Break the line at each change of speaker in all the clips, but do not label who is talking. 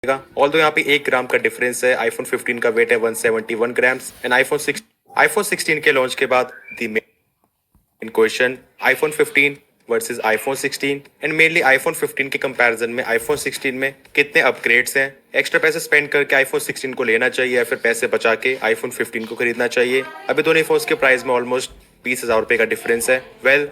Although यहाँ पे 1 ग्राम का डिफरेंस है। आईफोन 15 का वेट है 171 ग्राम्स एंड आईफोन 16 के लॉन्च के बाद the main question iPhone 15 versus iPhone 16 and mainly iPhone 15 के कंपैरिजन में आईफोन 16 में कितने अपग्रेड्स हैं, एक्स्ट्रा पैसे स्पेंड करके आईफोन 16 को लेना चाहिए या फिर पैसे बचा के आईफोन 15 को खरीदना चाहिए। अभी दोनों फोन्स के प्राइस में ऑलमोस्ट 20,000 रुपए का डिफरेंस है।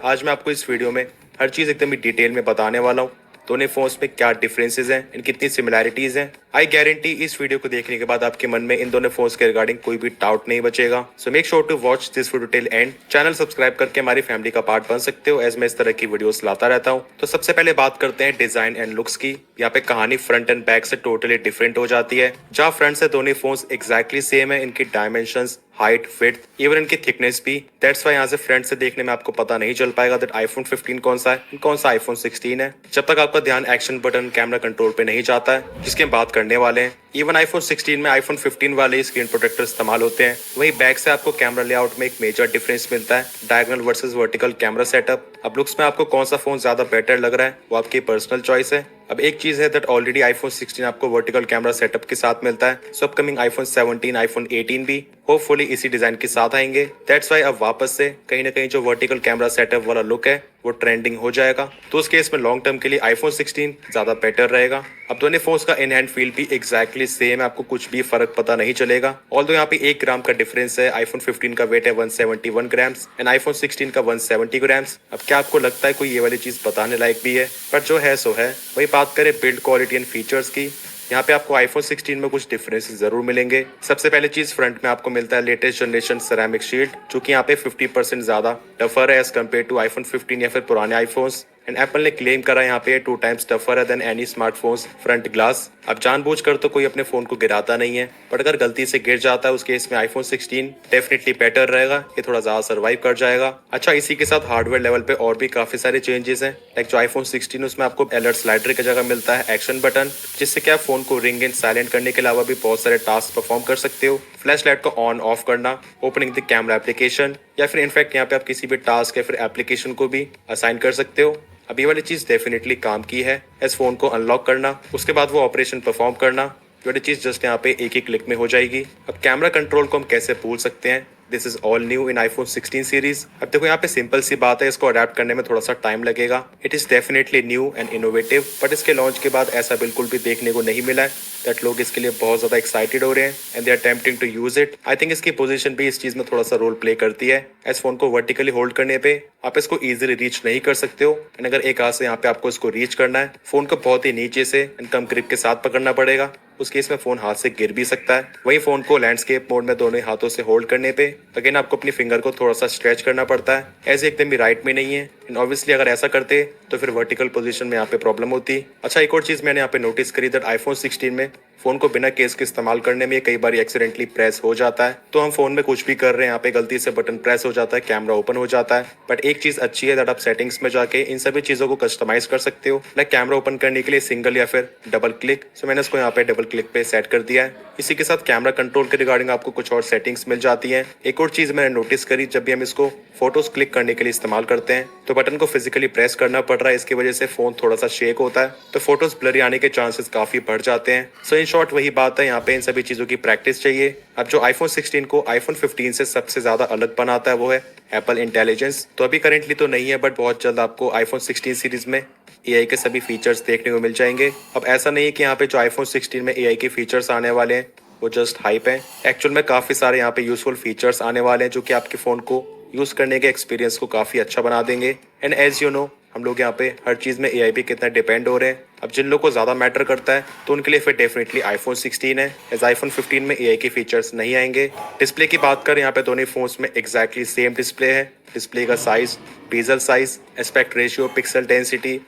आज मैं आपको इस वीडियो में हर चीज एकदम ही डिटेल में बताने वाला हूँ। दोनों फोन्स में क्या डिफरेंसेस हैं एंड कितनी सिमिलैरिटीज हैं। आई गारंटी इस वीडियो को देखने के बाद आपके मन में इन दोनों फोन्स के रिगार्डिंग कोई भी डाउट नहीं बचेगा। So make sure to watch this video till end. Channel subscribe करके हमारी फैमिली का पार्ट बन सकते हो एज मैं इस तरह की वीडियोस लाता रहता हूँ। तो सबसे पहले बात करते हैं डिजाइन एंड लुक्स की। यहाँ पे कहानी फ्रंट एंड बैक से टोटली डिफरेंट हो जाती है। जहाँ फ्रंट से दोनों फोन्स एग्जैक्टली सेम है, इनकी डायमेंशंस, हाइट, विड्थ, इवन इनकी थिकनेस भी। दैट्स वाई यहाँ से फ्रंट से देखने में आपको पता नहीं चल पाएगा दैट आईफोन 15 कौन सा है कौन सा आईफोन 16 है, जब तक आपका ध्यान एक्शन बटन, कैमरा कंट्रोल पे नहीं जाता है, जिसकी हम बात करने वाले हैं। इवन आईफोन 16 में आईफोन 15 वाले स्क्रीन प्रोटेक्टर इस्तेमाल होते हैं। वही बैक से आपको कैमरा लेआउट में एक मेजर डिफरेंस मिलता है, diagonal versus vertical camera setup. अब लुक्स में आपको कौन सा फोन ज्यादा बेटर लग रहा है वो आपकी पर्सनल चॉइस है। अब एक चीज है दैट ऑलरेडी आईफोन 16 आपको वर्टिकल कैमरा सेटअप के साथ मिलता है। सो अपकमिंग आईफोन 17, आईफोन 18 भी होपफुली इसी डिजाइन के साथ आएंगे। दैट्स वाई अब वापस से कहीं ना कहीं जो वर्टिकल कैमरा सेटअप वाला लुक है वो ट्रेंडिंग हो जाएगा। तो उस केस में लॉन्ग टर्म के लिए आईफोन 16 ज्यादा बेटर रहेगा। अब दोनों फोन्स का इन हैंड फील भी एग्जैक्टली सेम है, आपको कुछ भी फर्क पता नहीं चलेगा। ऑल्दो यहाँ पे 1 ग्राम का डिफरेंस है। आईफोन 15 का वेट है 171 ग्राम्स एंड आईफोन 16 का 170 ग्राम्स। अब क्या आपको लगता है कोई ये वाली चीज बताने लायक भी है? पर जो है सो है। वही बात करें बिल्ड क्वालिटी एंड फीचर्स की, यहाँ पे आपको आईफोन 16 में कुछ डिफरेंसेस जरूर मिलेंगे। सबसे पहले चीज फ्रंट में आपको मिलता है लेटेस्ट जनरेशन सेरामिक शील्ड, जो कि यहाँ पे 50% ज्यादा टफर है एज कम्पेयर टू आईफोन 15 या फिर पुराने आईफोन्स। एंड एप्पल ने क्लेम करा यहाँ पे 2 टाइम्स टफर है than any smartphones front glass. अब जानबूझकर तो कोई अपने फोन को गिराता नहीं है, बट अगर गलती से गिर जाता है उस केस में आईफोन 16 डेफिनेटली बेटर रहेगा, ये थोड़ा ज्यादा सर्वाइव कर जाएगा। अच्छा, इसी के साथ हार्डवेयर लेवल पे और भी काफी सारे चेंजेस हैं। लाइक जो आईफोन 16 उसमें आपको अलर्ट स्लाइडर की जगह मिलता है एक्शन बटन, जिससे कि आप फोन को रिंग एंड साइलेंट करने के अलावा भी बहुत सारे टास्क परफॉर्म कर सकते हो। फ्लैश लाइट को ऑन ऑफ करना, ओपनिंग द कैमरा एप्लीकेशन, या फिर इनफैक्ट यहाँ पे आप किसी भी टास्क या फिर एप्लीकेशन को भी असाइन कर सकते हो। अब ये वाली चीज डेफिनेटली काम की है इस फोन को अनलॉक करना, उसके बाद वो ऑपरेशन परफॉर्म करना। ये वाली चीज जस्ट यहाँ पे एक ही क्लिक में हो जाएगी। अब कैमरा कंट्रोल को हम कैसे भूल सकते हैं? This is all new in iPhone 16 series. अब देखो यहाँ पे सिंपल सी बात है, इसको अडेप्ट करने में थोड़ा सा टाइम लगेगा। It is definitely new and innovative, but इसके लॉन्च के बाद ऐसा बिल्कुल भी देखने को नहीं मिला है दैट लोग इसके लिए बहुत ज्यादा एक्साइटेड हो रहे हैं and they are tempting to use it. I think इसकी पोजीशन भी इस चीज में थोड़ा सा रोल प्ले करती है। इस फोन को वर्टिकली होल्ड करने पे आप इसको इजीली रीच नहीं कर सकते हो, एंड अगर एक हाथ से यहाँ पे आपको इसको रीच करना है, फोन को बहुत ही नीचे से एंड कम ग्रिप के साथ पकड़ना पड़ेगा। उस केस में फोन हाथ से गिर भी सकता है। वही फोन को लैंडस्केप मोड में दोनों हाथों से होल्ड करने पे अगेन आपको अपनी फिंगर को थोड़ा सा स्ट्रेच करना पड़ता है, ऐसे एकदम भी राइट में नहीं है। एंड ऑब्वियसली अगर ऐसा करते तो फिर वर्टिकल पोजीशन में यहाँ पे प्रॉब्लम होती। अच्छा, एक और चीज मैंने यहाँ पे नोटिस करी दैट आईफोन 16 में फोन को बिना केस के इस्तेमाल करने में कई बार एक्सीडेंटली प्रेस हो जाता है। तो हम फोन में कुछ भी कर रहे हैं, यहाँ पे गलती से बटन प्रेस हो जाता है, कैमरा ओपन हो जाता है। बट एक चीज अच्छी है दैट आप सेटिंग्स में जाके इन सभी चीजों को कस्टमाइज कर सकते हो। लाइक कैमरा ओपन करने के लिए सिंगल या फिर डबल क्लिक, सो मैंने इसको यहाँ पे डबल क्लिक पे सेट कर दिया है। इसी के साथ कैमरा कंट्रोल के रिगार्डिंग आपको कुछ और सेटिंग्स मिल जाती है। एक और चीज मैंने नोटिस करी, जब भी हम इसको फोटोज क्लिक करने के लिए इस्तेमाल करते हैं तो बटन को फिजिकली प्रेस करना पड़ रहा है, इसकी वजह से फोन थोड़ा सा शेक होता है, तो फोटोज ब्लरी आने के चांसेस काफी बढ़ जाते हैं। सो इन शॉर्ट वही बात है, यहाँ पे इन सभी चीजों की प्रैक्टिस चाहिए। अब जो आईफोन 16 को आईफोन 15 से सबसे ज्यादा अलग बनाता है वो है एप्पल इंटेलिजेंस। तो अभी करेंटली तो नहीं है, बट बहुत जल्द आपको आईफोन 16 सीरीज में एआई के सभी फीचर्स देखने को मिल जाएंगे। अब ऐसा नहीं है कि यहाँ पे जो आईफोन 16 में एआई के फीचर्स आने वाले हैं वो जस्ट हाइप है। एक्चुअल में काफी सारे यहाँ पे यूजफुल फीचर्स आने वाले हैं जो कि आपके फोन को यूज करने के एक्सपीरियंस को काफी अच्छा बना देंगे। एंड एज यू नो, हम लोग यहाँ पे हर चीज में एआई पे कितना डिपेंड हो रहे हैं। अब जिन लोगों को ज्यादा मैटर करता है तो उनके लिए फिर डेफिनेटली आईफोन 16 है, एज आईफोन 15 में एआई के फीचर्स नहीं आएंगे। डिस्प्ले की बात करें, यहाँ पे दोनों फोन्स में एग्जैक्टली सेम डिस्प्ले है। डिस्प्ले का size, bezel size, aspect ratio, pixel density,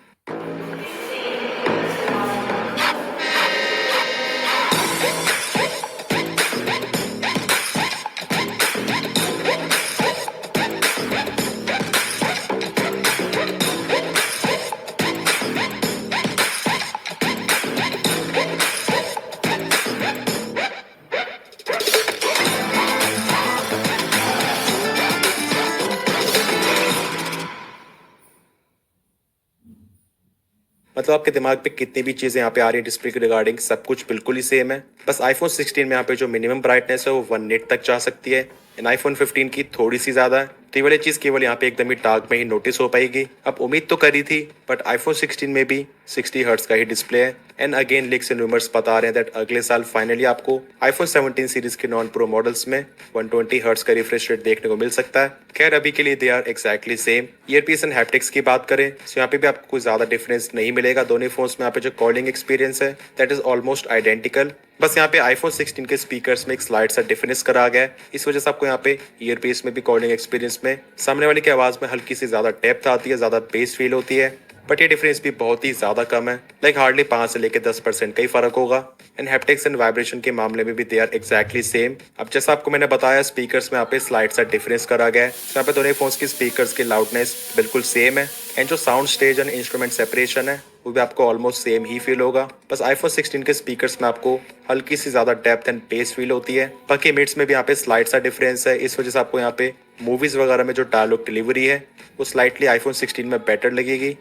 मतलब आपके दिमाग पे कितनी भी चीजें यहाँ पे आ रही है डिस्प्ले के रिगार्डिंग, सब कुछ बिल्कुल ही सेम है। बस आईफोन 16 में यहाँ पे जो मिनिमम ब्राइटनेस है वो 1 निट तक जा सकती है, एंड आईफोन 15 की थोड़ी सी ज्यादा है। तो ये वाली चीज केवल यहाँ पे एकदम ही डार्क में ही नोटिस हो पाएगी। अब उम्मीद तो करी थी, बट आईफोन 16 में भी 60 हर्ट्ज का ही डिस्प्ले है, and again leaks and rumours बता रहे हैं दैट अगले साल फाइनली आपको आईफोन 17 सीरीज के नॉन प्रो मॉडल्स में 120 हर्ट्ज का रिफ्रेश रेट देखने को मिल सकता है। खैर अभी के लिए they are exactly same. Earpiece and haptics की बात करें तो यहाँ पे भी आपको कोई ज्यादा डिफरेंस नहीं मिलेगा। दोनों फोन्स में यहाँ पे जो कॉलिंग एक्सपीरियंस है दैट इज ऑलमोस्ट आइडेंटिकल। बस यहाँ पे आईफोन 16 के स्पीकर्स में एक स्लाइड सा डिफरेंस करा गया है, इस वजह से आपको यहाँ पे ईयरपीस में भी कॉलिंग एक्सपीरियंस में सामने वाले की आवाज में हल्की सी ज्यादा डेप्थ आती है, ज्यादा बेस फील होती है। बट ये डिफरेंस भी बहुत ही ज्यादा कम है, लाइक हार्डली 5 से लेकर 10% का ही फर्क होगा। एंड हैप्टिक्स एंड वाइब्रेशन के मामले में भी दे आर एक्जैक्टली सेम। अब जैसा आपको मैंने बताया स्पीकर्स में यहाँ पे स्लाइड सा डिफरेंस करा गया है, तो यहाँ पे दोनों फोन्स की स्पीकर्स की लाउडनेस बिल्कुल सेम है, एंड जो sound stage and instrument separation है वो भी आपको ऑलमोस्ट सेम ही फील होगा। बस आईफोन 16 के स्पीकर्स में आपको हल्की सी ज्यादा डेप्थ एंड बेस फील होती है। बाकी मिड्स में भी यहाँ पे स्लाइड सा डिफरेंस है, इस वजह से आपको यहाँ पे मूवीज वगैरह में जो डायलॉग डिलीवरी है वो स्लाइटली आईफोन 16 में बेटर लगेगी।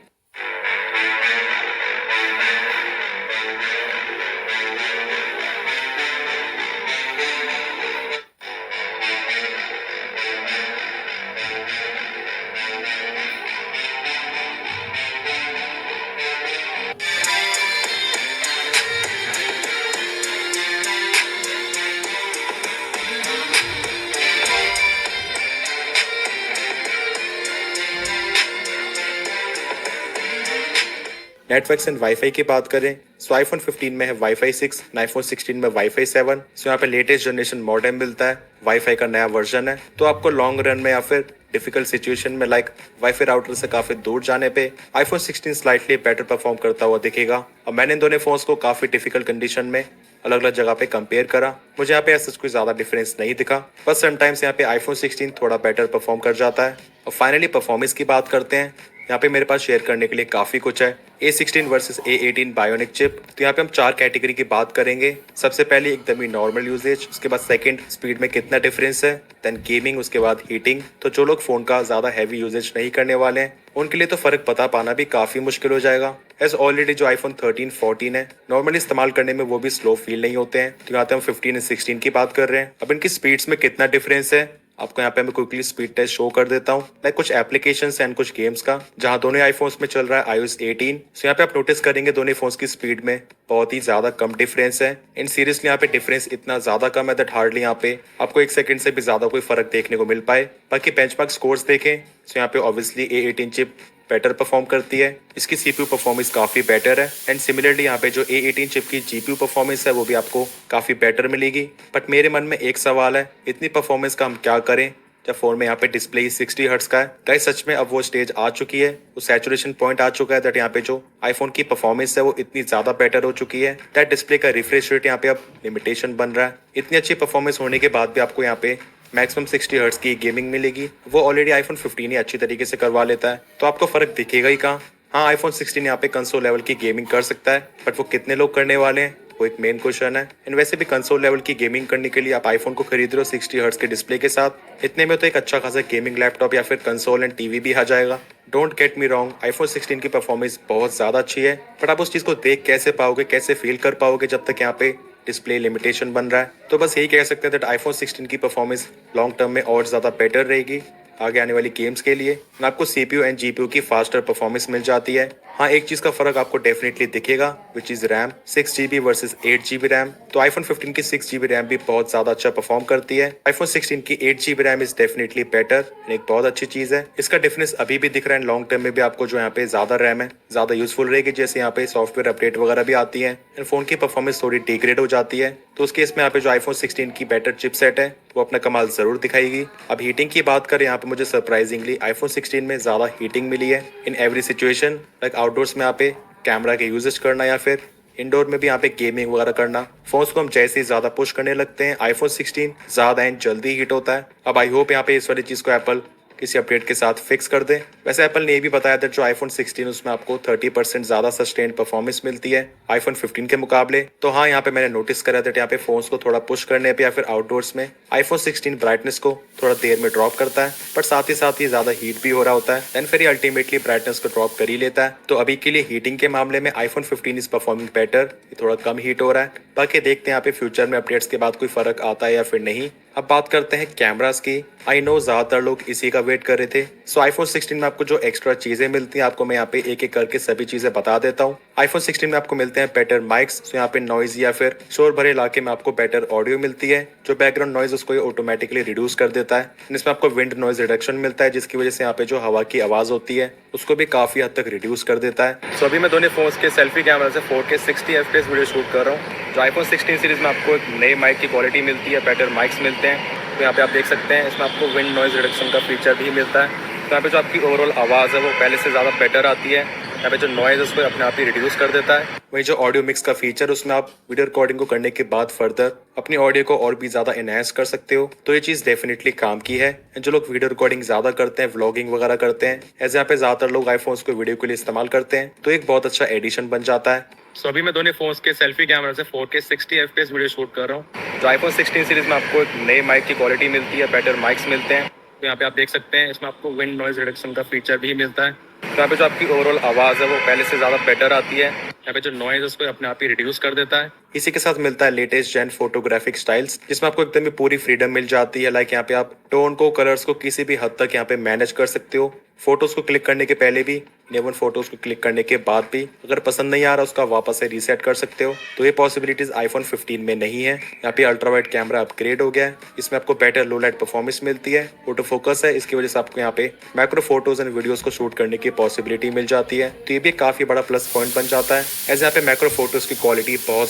नेटवर्क्स एंड वाईफाई की बात करें सो आईफोन 15 में है वाईफाई 6, आईफोन 16 में वाईफाई 7। सो यहाँ पे लेटेस्ट जनरेशन मॉडेम मिलता है, वाईफाई का नया वर्जन है। तो आपको लॉन्ग रन में या फिर डिफिकल्ट सिचुएशन में लाइक वाईफाई राउटर से काफी दूर जाने पे आईफोन 16 स्लाइटली बेटर परफॉर्म करता हुआ दिखेगा। अब मैंने इन दोनों फोन्स को काफी डिफिकल्ट कंडीशन में अलग अलग जगह पे कंपेयर करा, मुझे यहाँ पे ऐसा कोई ज्यादा डिफरेंस नहीं दिखा, बस समटाइम्स यहाँ पे आईफोन 16 थोड़ा बेटर परफॉर्म कर जाता है। और फाइनली परफॉर्मेंस की बात करते हैं, यहाँ पे मेरे पास शेयर करने के लिए काफी कुछ है। A16 versus A18 bionic chip, तो यहाँ पे हम 4 कैटेगरी की बात करेंगे। सबसे पहले एकदम ही नॉर्मल यूजेज, उसके बाद सेकंड स्पीड में कितना डिफरेंस है, देन गेमिंग, उसके बाद हीटिंग। तो जो लोग फोन का ज्यादा हैवी यूजेज नहीं करने वाले हैं उनके लिए तो फर्क पता पाना भी काफी मुश्किल हो जाएगा, एज ऑलरेडी जो आईफोन 13, 14 है नॉर्मली इस्तेमाल करने में वो भी स्लो फील नहीं होते हैं। तो यहाँ पे हम 15 एंड 16 की बात कर रहे हैं। अब इनकी स्पीड्स में कितना डिफरेंस है आपको यहाँ पे मैं क्विकली स्पीड टेस्ट शो कर देता हूँ, लाइक कुछ एप्लीकेशंस एंड कुछ गेम्स का जहाँ दोनों आईफोन्स में चल रहा है iOS 18। सो यहाँ पे आप नोटिस करेंगे दोनों फोन्स की स्पीड में बहुत ही ज्यादा कम डिफरेंस है, इन सीरियसली यहाँ पे डिफरेंस इतना ज्यादा कम है दैट हार्डली यहाँ पे आपको 1 सेकंड से भी ज्यादा कोई फर्क देखने को मिल पाए। बाकी बेंचमार्क स्कोर्स देखें तो यहाँ पे obviously A18 chip better perform करती है, इसकी CPU परफॉर्मेंस काफी बेटर है, एंड सिमिलरली यहाँ पे जो A18 चिप की GPU परफॉर्मेंस है वो भी आपको काफी बेटर मिलेगी। बट मेरे मन में एक सवाल है, इतनी परफॉर्मेंस का हम क्या करें जब फोन में यहाँ पे डिस्प्ले 60 हर्ट्ज का है। गाइस सच में अब वो स्टेज आ चुकी है, वो सैचुरेशन पॉइंट आ चुका है दैट यहाँ पे जो आईफोन की परफॉर्मेंस है वो इतनी ज्यादा बेटर हो चुकी है दैट डिस्प्ले का रिफ्रेश रेट यहाँ पे अब लिमिटेशन बन रहा है। इतनी अच्छी परफॉर्मेंस होने के बाद भी आपको यहाँ पे मैक्सिमम 60 हर्ट्ज की गेमिंग मिलेगी, वो ऑलरेडी आईफोन 15 ही अच्छी तरीके से करवा लेता है, तो आपको फर्क दिखेगा ही कहाँ। हाँ आईफोन 16 यहाँ पे कंसोल लेवल की गेमिंग कर सकता है, बट वो कितने लोग करने वाले हैं वो एक मेन क्वेश्चन है। एंड वैसे भी कंसोल लेवल की गेमिंग करने के लिए आप आईफोन को खरीद रहे हो 60 हर्ट्ज के डिस्प्ले के साथ, इतने में तो एक अच्छा खासा गेमिंग लैपटॉप या फिर कंसोल एंड टीवी भी आ जाएगा। Don't get me wrong, iPhone 16 की परफॉर्मेंस बहुत ज्यादा अच्छी है, बट आप उस चीज को देख कैसे पाओगे, कैसे फील कर पाओगे जब तक यहाँ पे डिस्प्ले लिमिटेशन बन रहा है। तो बस यही कह सकते हैं दैट आईफोन 16 की परफॉर्मेंस लॉन्ग टर्म में और ज्यादा बेटर रहेगी आगे आने वाली गेम्स के लिए। आपको CPU एंड GPU की फास्टर परफॉर्मेंस मिल जाती है। हाँ एक चीज का फर्क आपको डेफिनेटली दिखेगा which is RAM, 6GB versus 8GB RAM. तो आईफोन 15 की 6GB रैम भी बहुत ज्यादा अच्छा परफॉर्म करती है, आईफोन 16 की 8GB RAM is definitely better, एक बहुत अच्छी चीज है। इसका डिफरेंस अभी भी दिख रहा है, लॉन्ग टर्म में भी आपको जो यहाँ पे ज्यादा रैम है ज्यादा यूजफुल रहेगी, जैसे यहाँ पे सॉफ्टवेयर अपडेट वगैरह भी आती है एंड फोन की परफॉर्मेंस थोड़ी डिग्रेड हो जाती है, तो उस केस में यहाँ पे जो आईफोन 16 की बेटर चिपसेट है वो अपना कमाल जरूर दिखाएगी। अब हीटिंग की बात करें, यहाँ पे मुझे सरप्राइजिंगली आईफोन 16 में ज्यादा हीटिंग मिली है in every situation, like outdoors में यहाँ पे कैमरा के यूजेज करना या फिर इंडोर में भी यहाँ पे गेमिंग वगैरह करना। फोन्स को हम जैसे ही ज्यादा पुश करने लगते हैं आईफोन 16 ज्यादा एंड जल्दी हीट होता है। अब आई होप यहाँ पे इस वाली चीज को एप्पल किसी अपडेट के साथ फिक्स कर दें। वैसे एप्पल ने ये भी बताया था जो आईफोन 16 उसमें आपको 30% ज्यादा सस्टेन परफॉर्मेंस मिलती है आईफोन 15 के मुकाबले। तो हाँ, यहाँ पे मैंने नोटिस करा था यहाँ पे फोन्स को थोड़ा पुश करने पे या फिर आउटडोर्स में आईफोन 16 ब्राइटनेस को थोड़ा देर में ड्रॉप करता है, बट साथ ही ज्यादा हीट भी हो रहा होता है, देन फिर अल्टीमेटली ब्राइटनेस को ड्रॉप कर ही लेता है। तो अभी के लिए हीटिंग के मामले में आईफोन 15 इज परफॉर्मिंग बेटर, थोड़ा कम हीट हो रहा है। बाकी देखते हैं यहाँ पे फ्यूचर में अपडेट्स के बाद कोई फर्क आता है या फिर नहीं। अब बात करते हैं कैमरास की। आई नो ज्यादातर लोग इसी का वेट कर रहे थे। सो आईफोन 16 में आपको जो एक्स्ट्रा चीजें मिलती हैं आपको मैं यहाँ पे एक एक करके सभी चीजें बता देता हूँ। आईफोन 16 में आपको मिलते हैं बेटर माइक्स, तो यहाँ पे नॉइज या फिर शोर भरे इलाके में आपको बेटर ऑडियो मिलती है। जो बैकग्राउंड नॉइज उसको ऑटोमेटिकली रिड्यूस कर देता है। इसमें आपको विंड नॉइज रिडक्शन मिलता है जिसकी वजह से यहाँ पे जो हवा की आवाज होती है उसको भी काफी हद तक रिड्यूस कर देता है। सो अभी मैं दोनों फोन्स के सेल्फी कैमरा से 4K 60 FPS वीडियो शूट कर रहा हूँ। जो आईफोन 16 सीरीज में आपको एक नए माइक की क्वालिटी मिलती है, बेटर माइक्स मिलते हैं। तो यहाँ पे आप देख सकते हैं इसमें आपको विंड नॉइज रिडक्शन का फीचर भी मिलता है। तो यहाँ पे जो आपकी ओवरऑल आवाज़ है वो पहले से ज़्यादा बेटर आती है। यहाँ पे जो नॉइज है उसको अपने आप ही रिड्यूस कर देता है। वही जो ऑडियो मिक्स का फीचर उसमें आप वीडियो रिकॉर्डिंग को करने के बाद फर्दर अपनी ऑडियो को और भी ज़्यादा एनहांस कर सकते हो। तो ये चीज़ डेफिनेटली काम की है। जो लोग वीडियो रिकॉर्डिंग ज़्यादा करते हैं, व्लॉगिंग वगैरह करते हैं, ऐसे यहाँ पे ज़्यादातर लोग आईफोन्स को वीडियो के लिए इस्तेमाल करते हैं, तो एक बहुत अच्छा एडिशन बन जाता है। सो अभी मैं दोनों फोन्स के सेल्फी कैमरा से 4K 60 FPS वीडियो शूट कर रहा हूँ। जो आईफोन 16 सीरीज में आपको एक नए माइक की क्वालिटी मिलती है, बेटर माइक्स मिलते हैं। तो यहाँ पे आप देख सकते हैं इसमें आपको विंड नॉइज रिडक्शन का फीचर भी मिलता है। तो यहाँ पे जो आपकी ओवरऑल आवाज़ है वो पहले से ज़्यादा बेटर आती है। यहाँ पे जो नॉइज है उसको अपने आप ही रिड्यूस कर देता है। इसी के साथ मिलता है लेटेस्ट जेन फोटोग्राफिक स्टाइल्स जिसमें आपको एकदम ही पूरी फ्रीडम मिल जाती है। लाइक यहाँ पे आप टोन को, कलर्स को किसी भी हद तक यहाँ पे मैनेज कर सकते हो। फोटोज को क्लिक करने के पहले भी, इवन फोटोज को क्लिक करने के बाद भी अगर पसंद नहीं आ रहा उसका वापस से रीसेट कर सकते हो। तो ये पॉसिबिलिटीज आईफोन 15 में नहीं है। यहाँ पे अल्ट्रा वाइड कैमरा अपग्रेड हो गया है। इसमें आपको बेटर लो लाइट परफॉर्मेंस मिलती है। ऑटो फोकस है, इसकी वजह से आपको यहाँ पे मैक्रो फोटोज एंड वीडियोस को शूट करने की पॉसिबिलिटी मिल जाती है। तो ये भी काफी बड़ा प्लस पॉइंट बन जाता है। एज यहाँ पे मैक्रो फोटोज की क्वालिटी बहुत